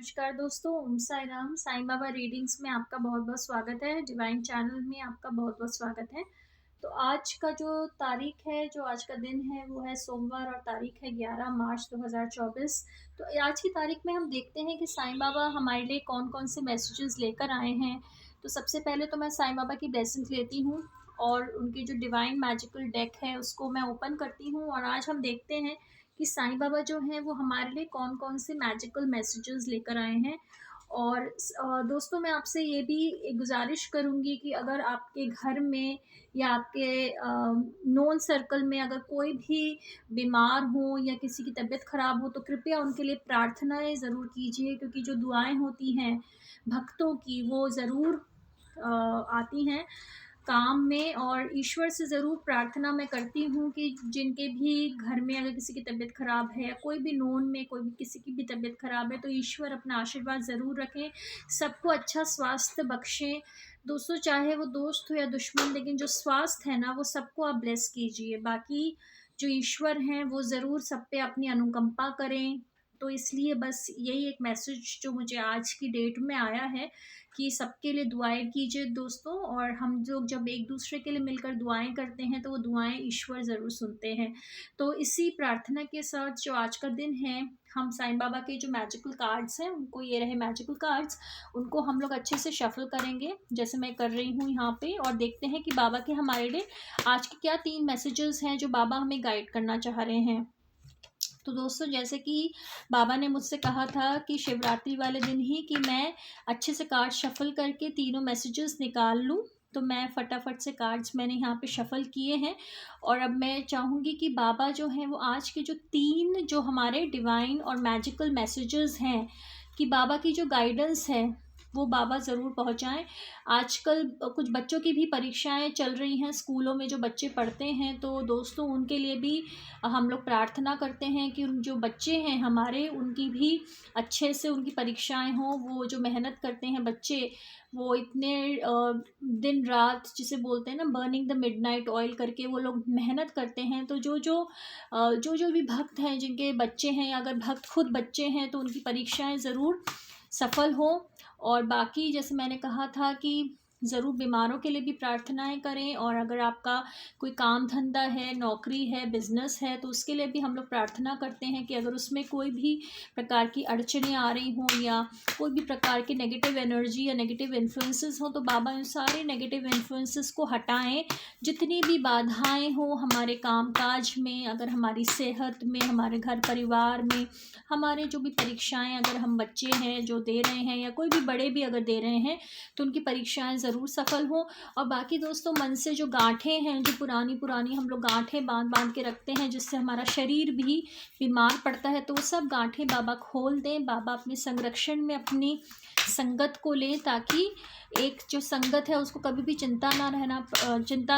नमस्कार दोस्तों, ओम साई राम। साईं बाबा रीडिंग्स में आपका बहुत-बहुत स्वागत है। डिवाइन चैनल में आपका बहुत-बहुत स्वागत है। तो आज का जो तारीख है, जो आज का दिन है, वो है सोमवार और तारीख है 11 मार्च 2024। तो आज की तारीख में हम देखते हैं कि साईं बाबा हमारे लिए कौन-कौन से मैसेजेस लेकर आए हैं। तो सबसे पहले तो मैं साईं बाबा की ब्लेसिंग्स लेती हूँ और उनकी जो डिवाइन मैजिकल डेक है, उसको मैं ओपन करती हूँ और आज हम देखते हैं कि साईं बाबा जो हैं वो हमारे लिए कौन-कौन से मैजिकल मैसेजेस लेकर आए हैं। और दोस्तों, मैं आपसे ये भी एक गुज़ारिश करूँगी कि अगर आपके घर में या आपके नोन सर्कल में अगर कोई भी बीमार हो या किसी की तबीयत ख़राब हो, तो कृपया उनके लिए प्रार्थनाएँ ज़रूर कीजिए, क्योंकि जो दुआएँ होती हैं भक्तों की, वो ज़रूर आती हैं काम में। और ईश्वर से ज़रूर प्रार्थना मैं करती हूँ कि जिनके भी घर में अगर किसी की तबीयत ख़राब है या कोई भी नोन में कोई भी किसी की भी तबीयत ख़राब है, तो ईश्वर अपना आशीर्वाद ज़रूर रखें, सबको अच्छा स्वास्थ्य बख्शें। दोस्तों, चाहे वो दोस्त हो या दुश्मन, लेकिन जो स्वास्थ्य है ना, वो सबको आप ब्लेस कीजिए। बाकी जो ईश्वर हैं वो ज़रूर सब पे अपनी अनुकंपा करें। तो इसलिए बस यही एक मैसेज जो मुझे आज की डेट में आया है कि सबके लिए दुआएँ कीजिए दोस्तों। और हम लोग जब एक-दूसरे के लिए मिलकर दुआएँ करते हैं, तो वो दुआएँ ईश्वर ज़रूर सुनते हैं। तो इसी प्रार्थना के साथ जो आज का दिन है, हम साईं बाबा के जो मैजिकल कार्ड्स हैं, उनको ये रहे मैजिकल कार्ड्स, उनको हम लोग अच्छे से शफ़ल करेंगे, जैसे मैं कर रही हूँ यहाँ पे, और देखते हैं कि बाबा के हमारे लिए आज के क्या 3 मैसेजेस हैं, जो बाबा हमें गाइड करना चाह रहे हैं। तो दोस्तों, जैसे कि बाबा ने मुझसे कहा था कि शिवरात्रि वाले दिन ही कि मैं अच्छे से कार्ड शफ़ल करके तीनों मैसेजेस निकाल लूँ, तो मैं फटाफट से कार्ड्स मैंने यहाँ पे शफ़ल किए हैं। और अब मैं चाहूँगी कि बाबा जो हैं वो आज के जो 3 जो हमारे डिवाइन और मैजिकल मैसेजेस हैं, कि बाबा की जो गाइडेंस है, वो बाबा ज़रूर पहुँचाएँ। आजकल कुछ बच्चों की भी परीक्षाएँ चल रही हैं, स्कूलों में जो बच्चे पढ़ते हैं, तो दोस्तों उनके लिए भी हम लोग प्रार्थना करते हैं कि उन जो बच्चे हैं हमारे, उनकी भी अच्छे से उनकी परीक्षाएँ हों। वो जो मेहनत करते हैं बच्चे, वो इतने दिन रात जिसे बोलते हैं ना, बर्निंग द मिडनाइट ऑयल करके वो लोग मेहनत करते हैं। तो जो भी भक्त हैं, जिनके बच्चे हैं, या अगर भक्त खुद बच्चे हैं, तो उनकी परीक्षाएँ ज़रूर सफल हों। और बाकी जैसे मैंने कहा था कि ज़रूर बीमारों के लिए भी प्रार्थनाएँ करें, और अगर आपका कोई काम धंधा है, नौकरी है, बिज़नेस है, तो उसके लिए भी हम लोग प्रार्थना करते हैं कि अगर उसमें कोई भी प्रकार की अड़चनें आ रही हों या कोई भी प्रकार की नेगेटिव एनर्जी या नेगेटिव इन्फ्लुएंसेस हों, तो बाबा उन सारे नेगेटिव इन्फ्लुएंसेस को हटाएँ। जितनी भी बाधाएँ हों हमारे काम-काज में, अगर हमारी सेहत में, हमारे घर परिवार में, हमारे जो भी परीक्षाएँ, अगर हम बच्चे हैं जो दे रहे हैं, या कोई भी बड़े भी अगर दे रहे हैं, तो उनकी परीक्षाएँ ज़रूर सफल हों। और बाकी दोस्तों, मन से जो गाँठें हैं, जो पुरानी हम लोग गाँठें बाँध-बाँध के रखते हैं, जिससे हमारा शरीर भी बीमार पड़ता है, तो वो सब गाँठें बाबा खोल दें। बाबा अपने संरक्षण में अपनी संगत को लें, ताकि एक जो संगत है उसको कभी भी चिंता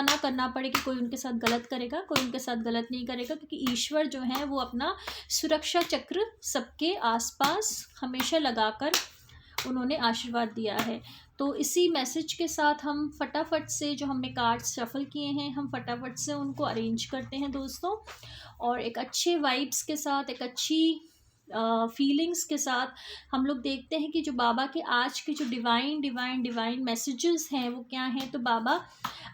ना करना पड़े कि कोई उनके साथ गलत करेगा, कोई उनके साथ गलत नहीं करेगा, क्योंकि ईश्वर जो है वो अपना सुरक्षा चक्र सबके आस-पास हमेशा लगाकर उन्होंने आशीर्वाद दिया है। तो इसी मैसेज के साथ हम फटाफट से, जो हमने कार्ड्स शफ़ल किए हैं, हम फटाफट से उनको अरेंज करते हैं दोस्तों। और एक अच्छे वाइब्स के साथ, एक अच्छी फीलिंग्स के साथ हम लोग देखते हैं कि जो बाबा के आज के जो डिवाइन मैसेजेस हैं वो क्या हैं। तो बाबा,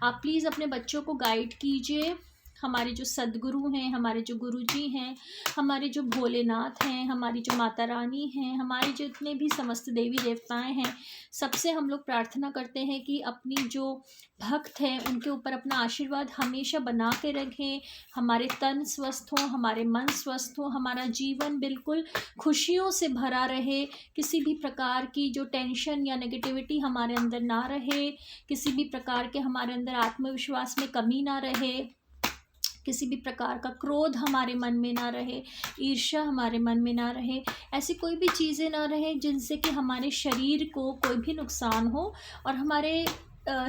आप प्लीज़ अपने बच्चों को गाइड कीजिए। हमारे जो सद्गुरु हैं, हमारे जो गुरुजी हैं, हमारे जो भोलेनाथ हैं, हमारी जो माता रानी हैं, हमारे जितने भी समस्त देवी देवताएं हैं, सबसे हम लोग प्रार्थना करते हैं कि अपनी जो भक्त हैं उनके ऊपर अपना आशीर्वाद हमेशा बना के रखें। हमारे तन स्वस्थ हों, हमारे मन स्वस्थ हों, हमारा जीवन बिल्कुल खुशियों से भरा रहे, किसी भी प्रकार की जो टेंशन या नेगेटिविटी हमारे अंदर ना रहे, किसी भी प्रकार के हमारे अंदर आत्मविश्वास में कमी ना रहे, किसी भी प्रकार का क्रोध हमारे मन में ना रहे, ईर्ष्या हमारे मन में ना रहे, ऐसी कोई भी चीज़ें ना रहे जिनसे कि हमारे शरीर को कोई भी नुकसान हो। और हमारे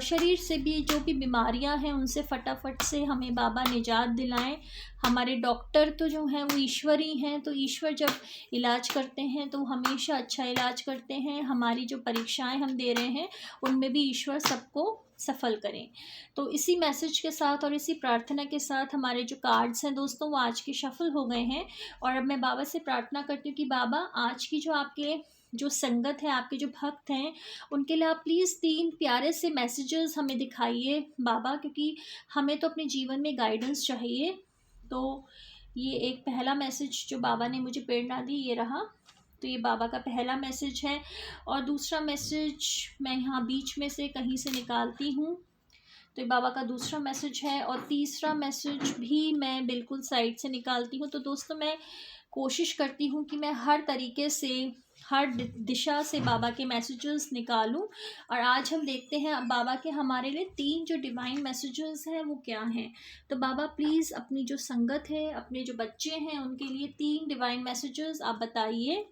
शरीर से भी जो भी बीमारियां हैं उनसे फटाफट से हमें बाबा निजात दिलाएं। हमारे डॉक्टर तो जो हैं वो ईश्वर ही हैं, तो ईश्वर जब इलाज करते हैं तो हमेशा अच्छा इलाज करते हैं। हमारी जो परीक्षाएं हम दे रहे हैं, उनमें भी ईश्वर सबको सफल करें। तो इसी मैसेज के साथ और इसी प्रार्थना के साथ हमारे जो कार्ड्स हैं दोस्तों, वो आज के शफ़ल हो गए हैं। और अब मैं बाबा से प्रार्थना करती हूँ कि बाबा, आज की जो आपके जो संगत है, आपके जो भक्त हैं, उनके लिए आप प्लीज़ 3 प्यारे से मैसेजेस हमें दिखाइए बाबा, क्योंकि हमें तो अपने जीवन में गाइडेंस चाहिए। तो ये एक पहला मैसेज जो बाबा ने मुझे प्रेरणा दी, ये रहा। तो ये बाबा का पहला मैसेज है। और दूसरा मैसेज मैं यहाँ बीच में से कहीं से निकालती हूँ, तो ये बाबा का दूसरा मैसेज है। और तीसरा मैसेज भी मैं बिल्कुल साइड से निकालती हूँ। तो दोस्तों, मैं कोशिश करती हूँ कि मैं हर तरीके से, हर दिशा से बाबा के मैसेजेस निकालूं। और आज हम देखते हैं बाबा के हमारे लिए 3 जो डिवाइन मैसेजेस हैं वो क्या हैं। तो बाबा प्लीज़ अपनी जो संगत है, अपने जो बच्चे हैं, उनके लिए 3 डिवाइन मैसेजेस आप बताइए।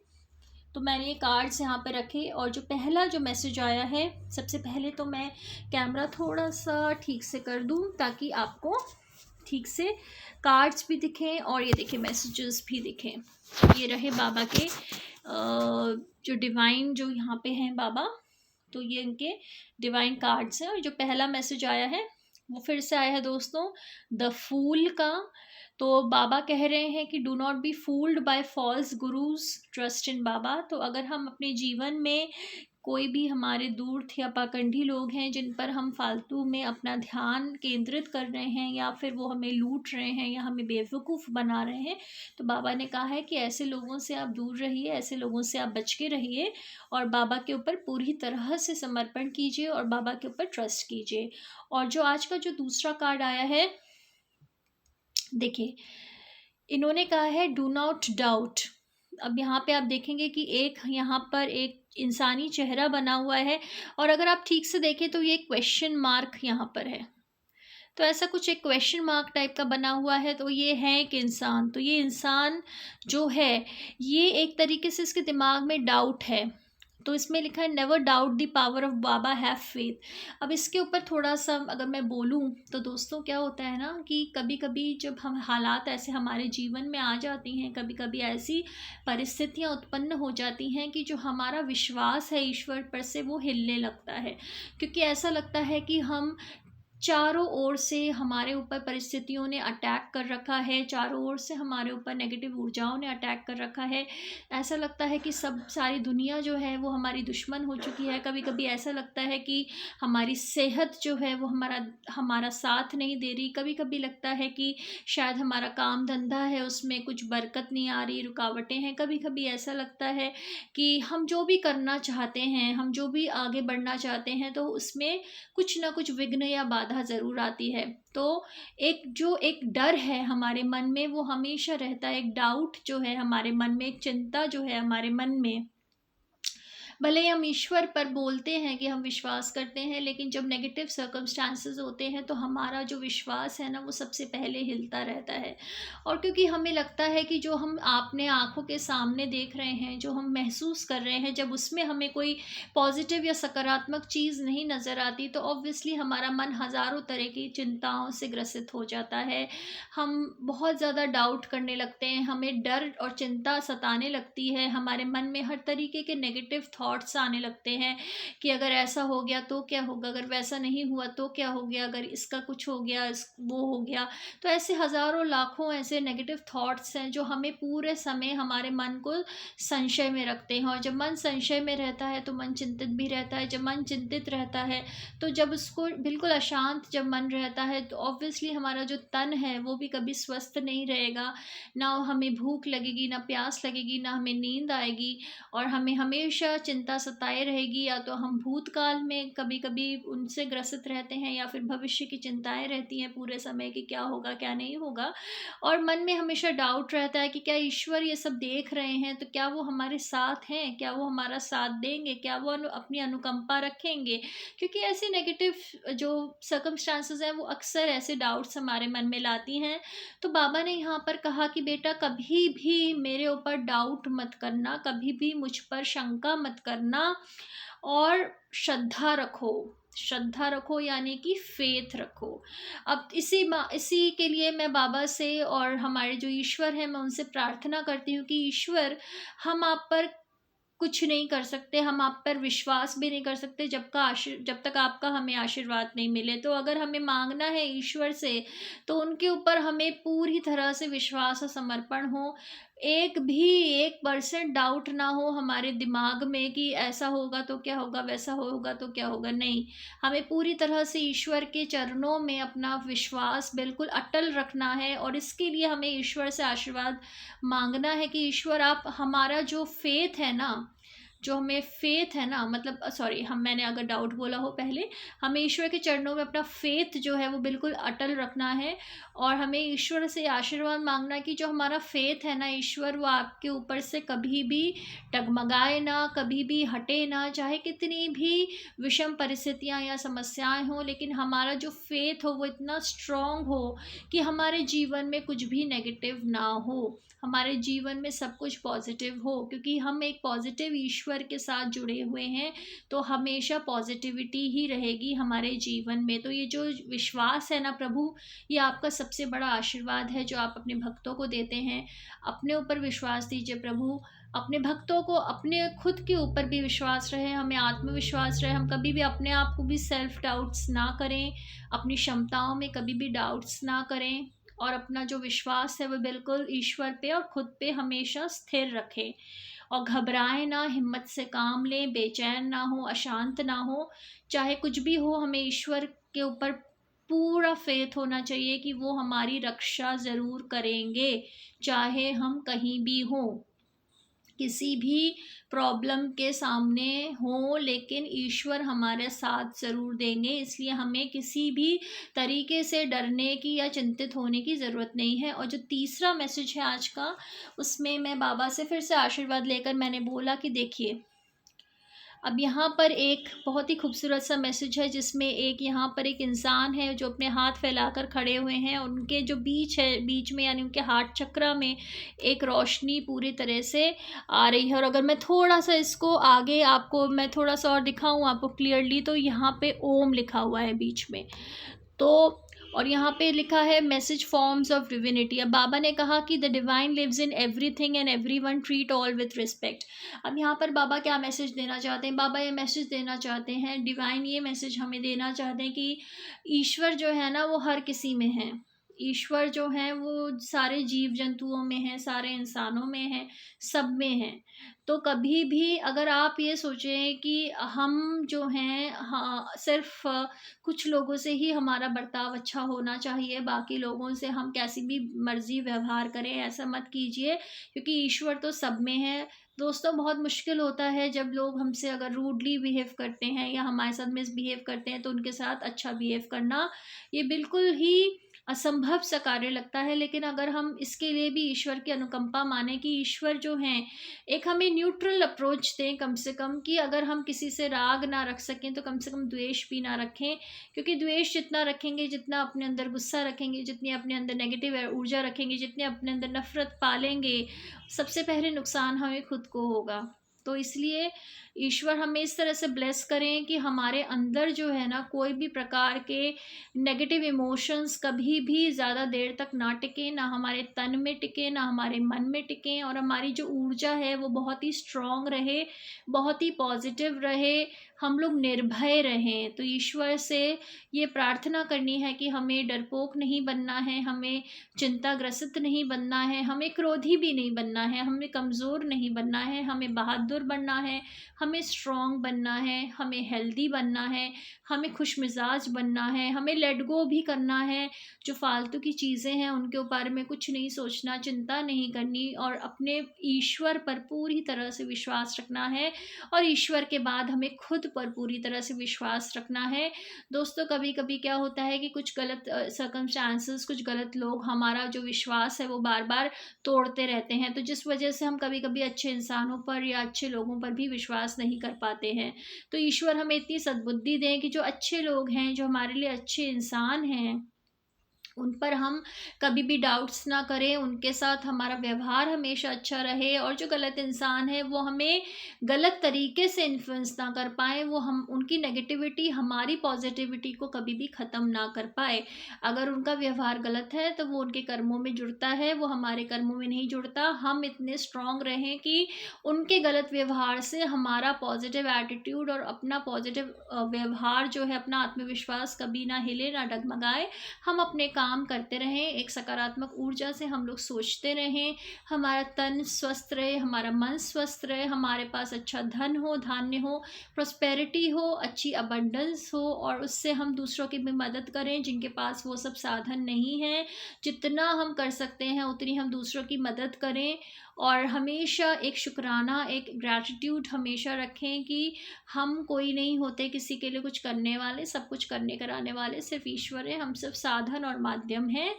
तो मैंने ये कार्ड्स यहाँ पे रखे, और जो पहला जो मैसेज आया है, सबसे पहले तो मैं कैमरा थोड़ा सा ठीक से कर दूँ ताकि आपको ठीक से कार्ड्स भी दिखें और ये देखिए मैसेजेस भी दिखें। ये रहे बाबा के जो डिवाइन जो यहाँ पे हैं बाबा, तो ये इनके डिवाइन कार्ड्स हैं। और जो पहला मैसेज आया है वो फिर से आया है दोस्तों, द फूल का। तो बाबा कह रहे हैं कि do not be fooled by false gurus, trust in Baba. तो अगर हम अपने जीवन में कोई भी हमारे दूर या पाखंडी लोग हैं जिन पर हम फालतू में अपना ध्यान केंद्रित कर रहे हैं, या फिर वो हमें लूट रहे हैं या हमें बेवकूफ़ बना रहे हैं, तो बाबा ने कहा है कि ऐसे लोगों से आप दूर रहिए, ऐसे लोगों से आप बच के रहिए, और बाबा के ऊपर पूरी तरह से समर्पण कीजिए और बाबा के ऊपर ट्रस्ट कीजिए। और जो आज का जो दूसरा कार्ड आया है, देखिए इन्होंने कहा है डू नॉट डाउट। अब यहाँ पे आप देखेंगे कि एक यहाँ पर एक इंसानी चेहरा बना हुआ है, और अगर आप ठीक से देखें तो ये क्वेश्चन मार्क यहाँ पर है। तो ऐसा कुछ एक क्वेश्चन मार्क टाइप का बना हुआ है। तो ये है एक इंसान, तो ये इंसान जो है, ये एक तरीके से इसके दिमाग में डाउट है। तो इसमें लिखा है never doubt the power of Baba, have faith. अब इसके ऊपर थोड़ा सा अगर मैं बोलूँ तो दोस्तों, क्या होता है ना कि कभी कभी जब हम हालात ऐसे हमारे जीवन में आ जाती हैं, कभी कभी ऐसी परिस्थितियां उत्पन्न हो जाती हैं कि जो हमारा विश्वास है ईश्वर पर से वो हिलने लगता है। क्योंकि ऐसा लगता है कि हम चारों ओर से हमारे ऊपर परिस्थितियों ने अटैक कर रखा है, चारों ओर से हमारे ऊपर नेगेटिव ऊर्जाओं ने अटैक कर रखा है। ऐसा लगता है कि सब सारी दुनिया जो है वो हमारी दुश्मन हो चुकी है। कभी कभी ऐसा लगता है कि हमारी सेहत जो है वो हमारा साथ नहीं दे रही। कभी कभी लगता है कि शायद हमारा काम धंधा है उसमें कुछ बरकत नहीं आ रही, रुकावटें हैं। कभी कभी ऐसा लगता है कि हम जो भी करना चाहते हैं, हम जो भी आगे बढ़ना चाहते हैं, तो उसमें कुछ ना कुछ विघ्न या बाधा ज़रूर आती है। तो एक डर है हमारे मन में, वो हमेशा रहता है। एक डाउट जो है हमारे मन में, एक चिंता जो है हमारे मन में। भले ही हम ईश्वर पर बोलते हैं कि हम विश्वास करते हैं, लेकिन जब नेगेटिव सर्कमस्टांसेस होते हैं तो हमारा जो विश्वास है ना, वो सबसे पहले हिलता रहता है। और क्योंकि हमें लगता है कि जो हम अपने आँखों के सामने देख रहे हैं, जो हम महसूस कर रहे हैं, जब उसमें हमें कोई पॉजिटिव या सकारात्मक चीज़ नहीं नज़र आती, तो ऑब्वियसली हमारा मन हज़ारों तरह की चिंताओं से ग्रसित हो जाता है। हम बहुत ज़्यादा डाउट करने लगते हैं, हमें डर और चिंता सताने लगती है, हमारे मन में हर तरीके के नेगेटिव थॉट्स आने लगते हैं कि अगर ऐसा हो गया तो क्या होगा, अगर वैसा नहीं हुआ तो क्या हो गया, अगर इसका कुछ हो गया, वो हो गया। तो ऐसे हज़ारों लाखों ऐसे नेगेटिव थॉट्स हैं जो हमें पूरे समय हमारे मन को संशय में रखते हैं। और जब मन संशय में रहता है तो मन चिंतित भी रहता है। जब मन चिंतित रहता है, तो जब उसको बिल्कुल अशांत जब मन रहता है, तो ऑब्वियसली हमारा जो तन है वो भी कभी स्वस्थ नहीं रहेगा। ना हमें भूख लगेगी, ना प्यास लगेगी, ना हमें नींद आएगी, और हमें हमेशा चिंता सताए रहेगी। या तो हम भूतकाल में कभी कभी उनसे ग्रसित रहते हैं, या फिर भविष्य की चिंताएं रहती हैं पूरे समय कि क्या होगा क्या नहीं होगा। और मन में हमेशा डाउट रहता है कि क्या ईश्वर ये सब देख रहे हैं, तो क्या वो हमारे साथ हैं, क्या वो हमारा साथ देंगे, क्या वो अपनी अनुकंपा रखेंगे। क्योंकि ऐसे नेगेटिव जो सर्कमस्टांसेस हैं वो अक्सर ऐसे डाउट्स हमारे मन में लाती हैं। तो बाबा ने यहाँ पर कहा कि बेटा कभी भी मेरे ऊपर डाउट मत करना, कभी भी मुझ पर शंका मत करना, और श्रद्धा रखो। श्रद्धा रखो यानी कि फेथ रखो। अब इसी के लिए मैं बाबा से और हमारे जो ईश्वर हैं, मैं उनसे प्रार्थना करती हूँ कि ईश्वर, हम आप पर कुछ नहीं कर सकते, हम आप पर विश्वास भी नहीं कर सकते जब तक आपका हमें आशीर्वाद नहीं मिले। तो अगर हमें मांगना है ईश्वर से, तो उनके ऊपर हमें पूरी तरह से विश्वास और समर्पण हो। एक भी 1% डाउट ना हो हमारे दिमाग में कि ऐसा होगा तो क्या होगा, वैसा होगा तो क्या होगा। नहीं, हमें पूरी तरह से ईश्वर के चरणों में अपना विश्वास बिल्कुल अटल रखना है, और इसके लिए हमें ईश्वर से आशीर्वाद मांगना है कि ईश्वर आप हमारा जो फेथ है ना, जो हमें फेथ है ना, मतलब सॉरी, हम मैंने अगर डाउट बोला हो पहले, हमें ईश्वर के चरणों में अपना फेथ जो है वो बिल्कुल अटल रखना है। और हमें ईश्वर से आशीर्वाद मांगना कि जो हमारा फेथ है ना ईश्वर, वो आपके ऊपर से कभी भी डगमगाए ना, कभी भी हटे ना, चाहे कितनी भी विषम परिस्थितियां या समस्याएं हो, लेकिन हमारा जो फेथ हो वो इतना स्ट्रांग हो कि हमारे जीवन में कुछ भी नेगेटिव ना हो, हमारे जीवन में सब कुछ पॉजिटिव हो, क्योंकि हम एक पॉजिटिव ईश्वर के साथ जुड़े हुए हैं। तो हमेशा पॉजिटिविटी ही रहेगी हमारे जीवन में। तो ये जो विश्वास है ना प्रभु, ये आपका सबसे बड़ा आशीर्वाद है जो आप अपने भक्तों को देते हैं। अपने ऊपर विश्वास दीजिए प्रभु, अपने भक्तों को अपने खुद के ऊपर भी विश्वास रहे, हमें आत्मविश्वास रहे, हम कभी भी अपने आप को भी सेल्फ डाउट्स ना करें, अपनी क्षमताओं में कभी भी डाउट्स ना करें, और अपना जो विश्वास है वो बिल्कुल ईश्वर पे और खुद पे हमेशा स्थिर रखें। और घबराएं ना, हिम्मत से काम लें, बेचैन ना हो, अशांत ना हो, चाहे कुछ भी हो, हमें ईश्वर के ऊपर पूरा फेथ होना चाहिए कि वो हमारी रक्षा ज़रूर करेंगे, चाहे हम कहीं भी हों, किसी भी प्रॉब्लम के सामने हो, लेकिन ईश्वर हमारे साथ ज़रूर देंगे। इसलिए हमें किसी भी तरीके से डरने की या चिंतित होने की ज़रूरत नहीं है। और जो तीसरा मैसेज है आज का, उसमें मैं बाबा से फिर से आशीर्वाद लेकर मैंने बोला कि देखिए, अब यहाँ पर एक बहुत ही खूबसूरत सा मैसेज है, जिसमें एक यहाँ पर एक इंसान है जो अपने हाथ फैलाकर खड़े हुए हैं, उनके जो बीच है, बीच में यानी उनके हार्ट चक्र में एक रोशनी पूरी तरह से आ रही है। और अगर मैं थोड़ा सा इसको आगे आपको मैं थोड़ा सा और दिखाऊं आपको क्लियरली, तो यहाँ पे ओम लिखा हुआ है बीच में। तो और यहाँ पे लिखा है मैसेज फॉर्म्स ऑफ डिविनिटी। अब बाबा ने कहा कि the divine lives in everything and everyone, treat all with respect. अब यहाँ पर बाबा क्या मैसेज देना चाहते हैं? बाबा ये मैसेज देना चाहते हैं, डिवाइन ये मैसेज हमें देना चाहते हैं कि ईश्वर जो है ना वो हर किसी में है। ईश्वर जो है वो सारे जीव जंतुओं में है, सारे इंसानों में है, सब में है। तो कभी भी अगर आप ये सोचें कि हम जो हैं, हाँ, सिर्फ कुछ लोगों से ही हमारा बर्ताव अच्छा होना चाहिए, बाकी लोगों से हम कैसी भी मर्जी व्यवहार करें, ऐसा मत कीजिए, क्योंकि ईश्वर तो सब में है। दोस्तों, बहुत मुश्किल होता है जब लोग हमसे अगर रूडली बिहेव करते हैं या हमारे साथ मिसबिहेव करते हैं, तो उनके साथ अच्छा बिहेव करना ये बिल्कुल ही असंभव सा कार्य लगता है। लेकिन अगर हम इसके लिए भी ईश्वर की अनुकंपा माने कि ईश्वर जो हैं, एक हमें न्यूट्रल अप्रोच दें कम से कम, कि अगर हम किसी से राग ना रख सकें तो कम से कम द्वेष भी ना रखें, क्योंकि द्वेष जितना रखेंगे, जितना अपने अंदर गुस्सा रखेंगे, जितनी अपने अंदर नेगेटिव ऊर्जा रखेंगे, जितने अपने अंदर नफरत पालेंगे, सबसे पहले नुकसान हमें खुद को होगा। तो इसलिए ईश्वर हमें इस तरह से ब्लेस करें कि हमारे अंदर जो है ना कोई भी प्रकार के नेगेटिव इमोशंस कभी भी ज़्यादा देर तक ना टिके, ना हमारे तन में टिके, ना हमारे मन में टिके, और हमारी जो ऊर्जा है वो बहुत ही स्ट्रांग रहे, बहुत ही पॉजिटिव रहे, हम लोग निर्भय रहें। तो ईश्वर से ये प्रार्थना करनी है कि हमें डरपोक नहीं बनना है, हमें चिंताग्रसित नहीं बनना है, हमें क्रोधी भी नहीं बनना है, हमें कमज़ोर नहीं बनना है, हमें बहादुर बनना है, हमें स्ट्रांग बनना है, हमें हेल्दी बनना है, हमें खुश मिजाज बनना है, हमें लेट गो भी करना है। जो फालतू की चीज़ें हैं उनके बारे में कुछ नहीं सोचना, चिंता नहीं करनी, और अपने ईश्वर पर पूरी तरह से विश्वास रखना है। और ईश्वर के बाद हमें खुद पर पूरी तरह से विश्वास रखना है। दोस्तों, कभी कभी क्या होता है कि कुछ गलत सर्कमस्टांसेस, कुछ गलत लोग हमारा जो विश्वास है वो बार बार तोड़ते रहते हैं, तो जिस वजह से हम कभी कभी अच्छे इंसानों पर या अच्छे लोगों पर भी विश्वास नहीं कर पाते हैं। तो ईश्वर हमें इतनी सद्बुद्धि दें कि जो अच्छे लोग हैं, जो हमारे लिए अच्छे इंसान हैं, उन पर हम कभी भी डाउट्स ना करें, उनके साथ हमारा व्यवहार हमेशा अच्छा रहे, और जो गलत इंसान है वो हमें गलत तरीके से इन्फ्लुएंस ना कर पाए, वो हम उनकी नेगेटिविटी हमारी पॉजिटिविटी को कभी भी ख़त्म ना कर पाए। अगर उनका व्यवहार गलत है तो वो उनके कर्मों में जुड़ता है, वो हमारे कर्मों में नहीं जुड़ता। हम इतने स्ट्रांग रहें कि उनके गलत व्यवहार से हमारा पॉजिटिव एटीट्यूड और अपना पॉजिटिव व्यवहार जो है, अपना आत्मविश्वास कभी ना हिले, ना डगमगाए। हम अपने काम करते रहें, एक सकारात्मक ऊर्जा से हम लोग सोचते रहें, हमारा तन स्वस्थ रहे, हमारा मन स्वस्थ रहे, हमारे पास अच्छा धन हो, धान्य हो, प्रॉस्पेरिटी हो, अच्छी अबंडेंस हो, और उससे हम दूसरों की भी मदद करें जिनके पास वो सब साधन नहीं है। जितना हम कर सकते हैं उतनी हम दूसरों की मदद करें, और हमेशा एक शुक्राना, एक ग्रैटिट्यूड हमेशा रखें कि हम कोई नहीं होते किसी के लिए कुछ करने वाले, सब कुछ करने कराने वाले सिर्फ ईश्वर है, हम सिर्फ साधन और माध्यम हैं।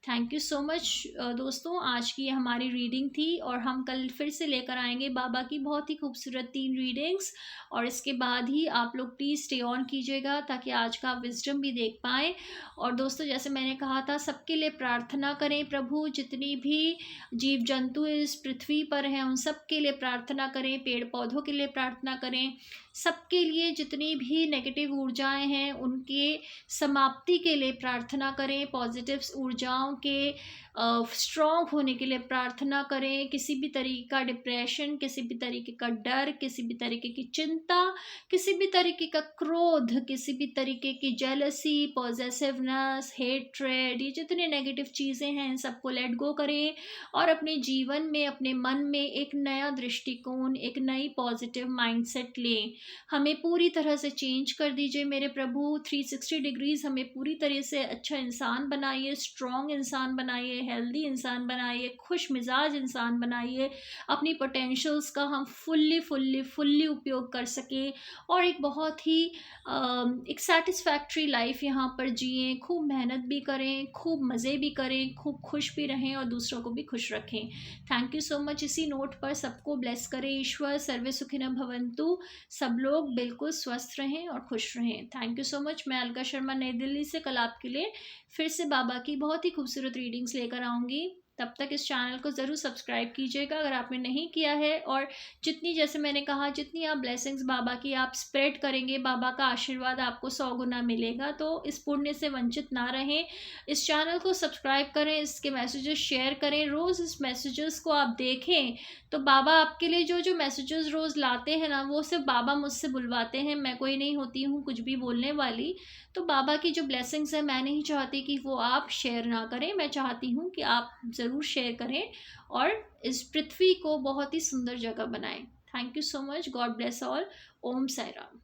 थैंक यू सो मच दोस्तों, आज की ये हमारी रीडिंग थी, और हम कल फिर से लेकर आएंगे बाबा की बहुत ही खूबसूरत 3 रीडिंग्स, और इसके बाद ही आप लोग प्लीज़ स्टे ऑन कीजिएगा ताकि आज का विजडम भी देख पाएँ। और दोस्तों, जैसे मैंने कहा था, सबके लिए प्रार्थना करें, प्रभु जितनी भी जीव जंतु इस पृथ्वी पर हैं उन सब के लिए प्रार्थना करें, पेड़ पौधों के लिए प्रार्थना करें, सबके लिए जितनी भी नेगेटिव ऊर्जाएं हैं उनके समाप्ति के लिए प्रार्थना करें, पॉजिटिव ऊर्जाओं के स्ट्रॉन्ग होने के लिए प्रार्थना करें। किसी भी तरीके का डिप्रेशन, किसी भी तरीके का डर, किसी भी तरीके की चिंता, किसी भी तरीके का क्रोध, किसी भी तरीके की जेलसी, पॉजेसिवनेस, हेट्रेड, ये जितने नेगेटिव चीज़ें हैं इन सबको लेट गो करें, और अपने जीवन में, अपने मन में एक नया दृष्टिकोण, एक नई पॉजिटिव माइंडसेट लें। हमें पूरी तरह से चेंज कर दीजिए मेरे प्रभु, 360 डिग्रीज हमें पूरी तरह से अच्छा इंसान बनाइए, स्ट्रॉन्ग इंसान बनाइए, हेल्दी इंसान बनाइए, खुश मिजाज इंसान बनाइए, अपनी पोटेंशियल्स का हम फुल्ली उपयोग कर सकें, और एक बहुत ही एक सेटिस्फैक्ट्री लाइफ यहाँ पर जिएं, खूब मेहनत भी करें, खूब मज़े भी करें, खूब खुश भी रहें, और दूसरों को भी खुश रखें। Thank you so much. इसी नोट पर सबको ब्लेस करें ईश्वर, सर्वे सुखिनः भवन्तु, सब लोग बिल्कुल स्वस्थ रहें और खुश रहें। Thank you so much. मैं अलका शर्मा, नई दिल्ली से, कल आपके लिए फिर से बाबा की बहुत ही खूबसूरत रीडिंग्स लेकर आऊँगी। तब तक इस चैनल को ज़रूर सब्सक्राइब कीजिएगा अगर आपने नहीं किया है, और जितनी, जैसे मैंने कहा, जितनी आप ब्लेसिंग्स बाबा की आप स्प्रेड करेंगे, बाबा का आशीर्वाद आपको 100 गुना मिलेगा। तो इस पुण्य से वंचित ना रहें, इस चैनल को सब्सक्राइब करें, इसके मैसेजेस शेयर करें, रोज़ इस मैसेजेस को आप देखें तो बाबा आपके लिए जो जो मैसेजेस रोज़ लाते हैं ना, वो सिर्फ बाबा मुझसे बुलवाते हैं, मैं कोई नहीं होती हूँ कुछ भी बोलने वाली। तो बाबा की जो ब्लेसिंग्स है, मैं नहीं चाहती कि वो आप शेयर ना करें, मैं चाहती हूँ कि आप ज़रूर शेयर करें और इस पृथ्वी को बहुत ही सुंदर जगह बनाएं। Thank you so much. God bless all. Om Sai Ram.